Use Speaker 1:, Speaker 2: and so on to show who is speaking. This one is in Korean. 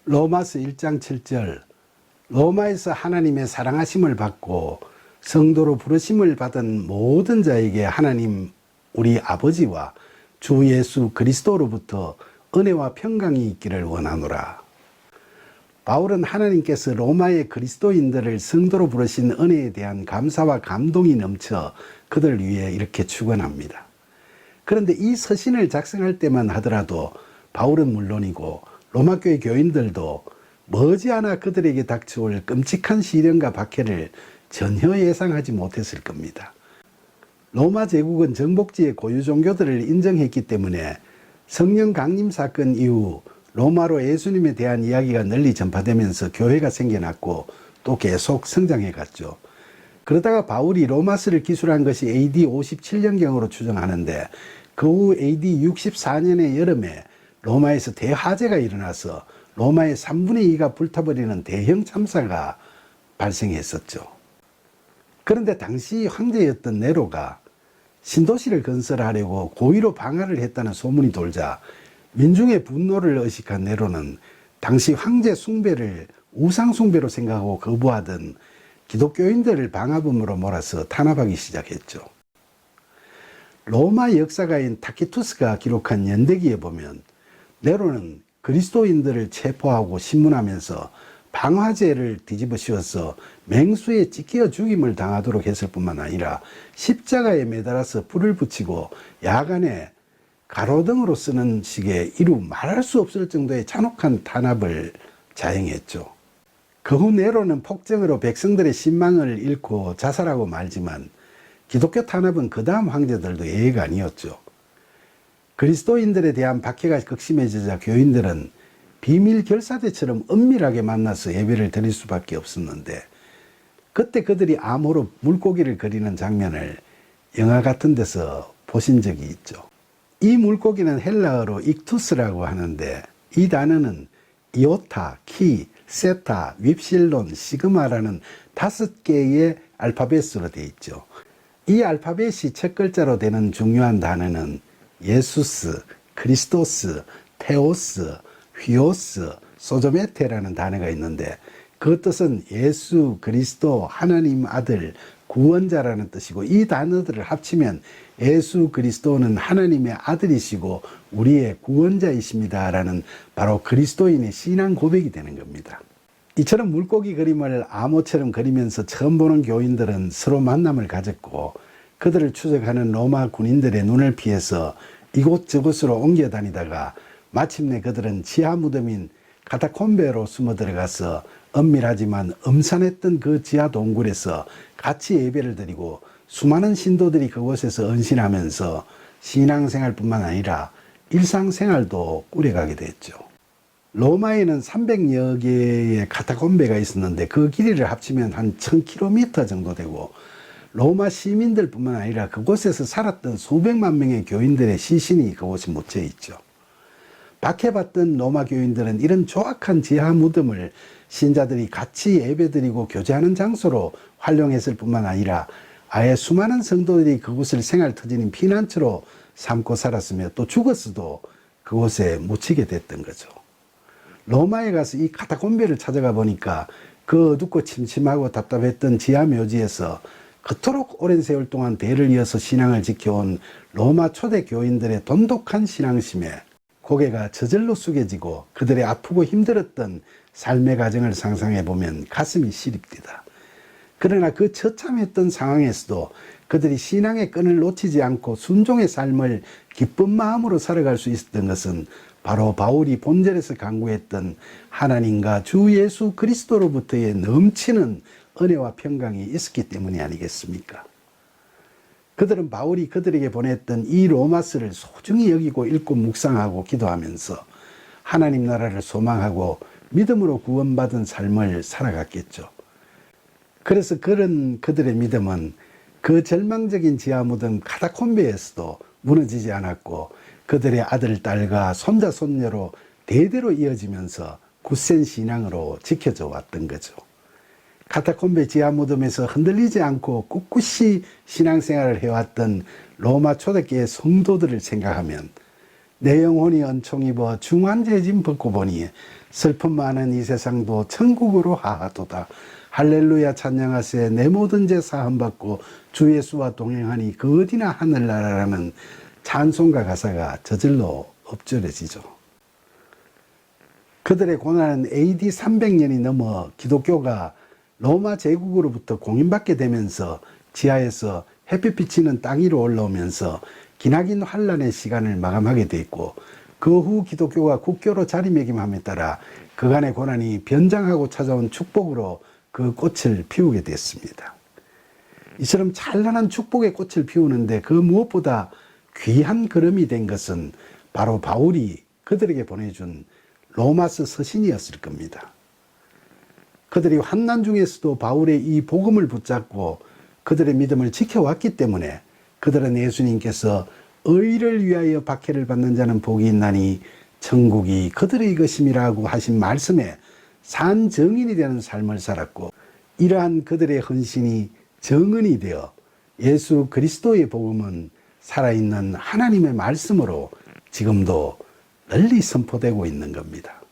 Speaker 1: 로마서 1장 7절 로마에서 하나님의 사랑하심을 받고 성도로 부르심을 받은 모든 자에게 하나님 우리 아버지와 주 예수 그리스도로부터 은혜와 평강이 있기를 원하노라. 바울은 하나님께서 로마의 그리스도인들을 성도로 부르신 은혜에 대한 감사와 감동이 넘쳐 그들 위해 이렇게 축원합니다. 그런데 이 서신을 작성할 때만 하더라도 바울은 물론이고 로마교회 교인들도 머지않아 그들에게 닥쳐올 끔찍한 시련과 박해를 전혀 예상하지 못했을 겁니다. 로마 제국은 정복지의 고유 종교들을 인정했기 때문에 성령 강림 사건 이후 로마로 예수님에 대한 이야기가 널리 전파되면서 교회가 생겨났고 또 계속 성장해 갔죠. 그러다가 바울이 로마서를 기술한 것이 AD 57년경으로 추정하는데 그 후 AD 64년의 여름에 로마에서 대화재가 일어나서 로마의 3분의 2가 불타버리는 대형 참사가 발생했었죠. 그런데 당시 황제였던 네로가 신도시를 건설하려고 고의로 방화를 했다는 소문이 돌자 민중의 분노를 의식한 네로는 당시 황제 숭배를 우상 숭배로 생각하고 거부하던 기독교인들을 방화범으로 몰아서 탄압하기 시작했죠. 로마 역사가인 타키투스가 기록한 연대기에 보면 네로는 그리스도인들을 체포하고 신문하면서 방화제를 뒤집어 씌워서 맹수에 찢겨 죽임을 당하도록 했을 뿐만 아니라 십자가에 매달아서 불을 붙이고 야간에 가로등으로 쓰는 식의 이루 말할 수 없을 정도의 잔혹한 탄압을 자행했죠. 그 후 네로는 폭정으로 백성들의 신망을 잃고 자살하고 말지만 기독교 탄압은 그 다음 황제들도 예외가 아니었죠. 그리스도인들에 대한 박해가 극심해지자 교인들은 비밀 결사대처럼 은밀하게 만나서 예배를 드릴 수밖에 없었는데 그때 그들이 암호로 물고기를 그리는 장면을 영화 같은 데서 보신 적이 있죠. 이 물고기는 헬라어로 익투스라고 하는데 이 단어는 이오타, 키, 세타, 윕실론, 시그마라는 5개의 알파벳으로 되어 있죠. 이 알파벳이 첫 글자로 되는 중요한 단어는 예수스, 크리스토스, 테오스, 휘오스, 소조메테라는 단어가 있는데 그 뜻은 예수 그리스도 하나님 아들 구원자라는 뜻이고 이 단어들을 합치면 예수 그리스도는 하나님의 아들이시고 우리의 구원자이십니다 라는 바로 그리스도인의 신앙 고백이 되는 겁니다. 이처럼 물고기 그림을 암호처럼 그리면서 처음 보는 교인들은 서로 만남을 가졌고 그들을 추적하는 로마 군인들의 눈을 피해서 이곳저곳으로 옮겨 다니다가 마침내 그들은 지하 무덤인 카타콤베로 숨어 들어가서 은밀하지만 음산했던 그 지하 동굴에서 같이 예배를 드리고 수많은 신도들이 그곳에서 은신하면서 신앙생활뿐만 아니라 일상생활도 꾸려가게 됐죠. 로마에는 300여 개의 카타콤베가 있었는데 그 길이를 합치면 한 1000km 정도 되고 로마 시민들뿐만 아니라 그곳에서 살았던 수백만 명의 교인들의 시신이 그곳에 묻혀 있죠. 박해받던 로마 교인들은 이런 조악한 지하 무덤을 신자들이 같이 예배드리고 교제하는 장소로 활용했을 뿐만 아니라 아예 수많은 성도들이 그곳을 생활터지인 피난처로 삼고 살았으며 또 죽었어도 그곳에 묻히게 됐던 거죠. 로마에 가서 이 카타콤베를 찾아가 보니까 그 어둡고 침침하고 답답했던 지하 묘지에서 그토록 오랜 세월 동안 대를 이어서 신앙을 지켜온 로마 초대 교인들의 돈독한 신앙심에 고개가 저절로 숙여지고 그들의 아프고 힘들었던 삶의 과정을 상상해 보면 가슴이 시립니다. 그러나 그 처참했던 상황에서도 그들이 신앙의 끈을 놓치지 않고 순종의 삶을 기쁜 마음으로 살아갈 수 있었던 것은 바로 바울이 본절에서 강구했던 하나님과 주 예수 그리스도로부터의 넘치는 은혜와 평강이 있었기 때문이 아니겠습니까? 그들은 바울이 그들에게 보냈던 이 로마서를 소중히 여기고 읽고 묵상하고 기도하면서 하나님 나라를 소망하고 믿음으로 구원받은 삶을 살아갔겠죠. 그래서 그런 그들의 믿음은 그 절망적인 지하 무덤 카타콤베에서도 무너지지 않았고 그들의 아들, 딸과 손자, 손녀로 대대로 이어지면서 굳센 신앙으로 지켜져 왔던 거죠. 카타콤베 지하 무덤에서 흔들리지 않고 꿋꿋이 신앙생활을 해왔던 로마 초대교회 성도들을 생각하면 내 영혼이 은총 입어 중환제짐 벗고 보니 슬픔 많은 이 세상도 천국으로 하하도다. 할렐루야 찬양하세. 내 모든 죄 사함 받고 주 예수와 동행하니 그 어디나 하늘나라라는 찬송가 가사가 저절로 엎조려지죠. 그들의 고난은 AD 300년이 넘어 기독교가 로마 제국으로부터 공인받게 되면서 지하에서 햇빛 비치는 땅 위로 올라오면서 기나긴 환란의 시간을 마감하게 되었고, 그 후 기독교가 국교로 자리매김함에 따라 그간의 고난이 변장하고 찾아온 축복으로 그 꽃을 피우게 됐습니다. 이처럼 찬란한 축복의 꽃을 피우는데 그 무엇보다 귀한 걸음이 된 것은 바로 바울이 그들에게 보내준 로마서 서신이었을 겁니다. 그들이 환난 중에서도 바울의 이 복음을 붙잡고 그들의 믿음을 지켜왔기 때문에 그들은 예수님께서 의를 위하여 박해를 받는 자는 복이 있나니 천국이 그들의 것임이라고 하신 말씀에 산 증인이 되는 삶을 살았고, 이러한 그들의 헌신이 정언이 되어 예수 그리스도의 복음은 살아있는 하나님의 말씀으로 지금도 널리 선포되고 있는 겁니다.